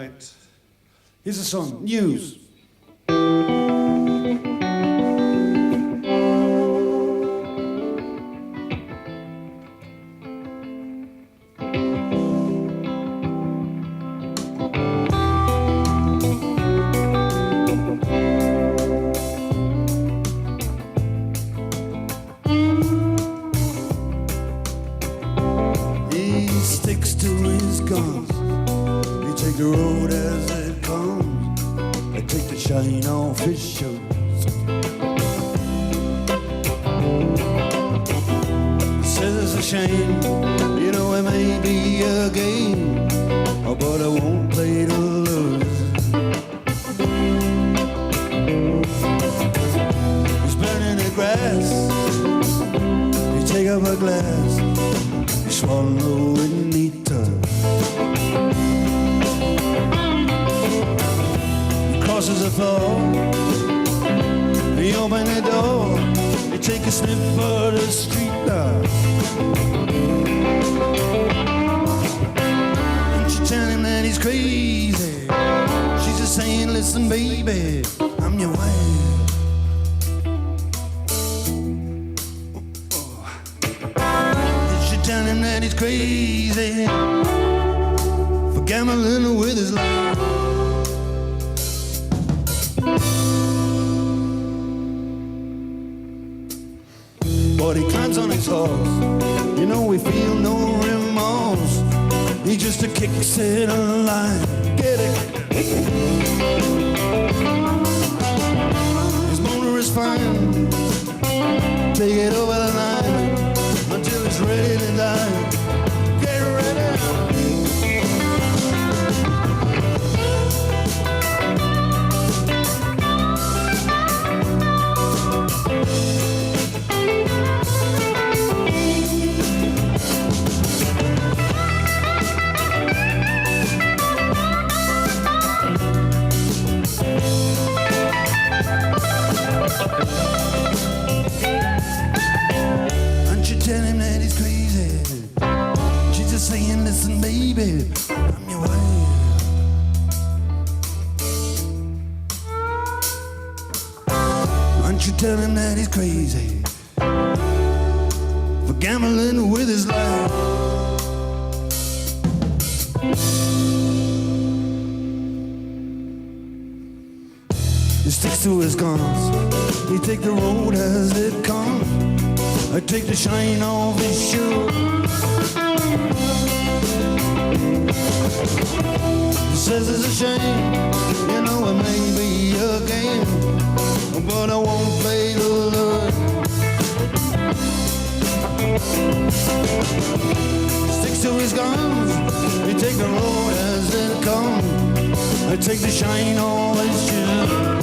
right. Here's a song, News. But he climbs on his horse, you know we feel no remorse. He just kicks it alive, get it? His motor is fine, take it over the line until it's ready to die. Get ready. Aren't you telling him that he's crazy? She's just saying, listen, baby, I'm your wife. Aren't you telling him that he's crazy for gambling with his life? He sticks to his guns. He take the road as it comes. I take the shine off his shoe. He says it's a shame, you know it may be a game, but I won't play the lure. He sticks to his guns. He take the road as it comes. I take the shine off his shoe.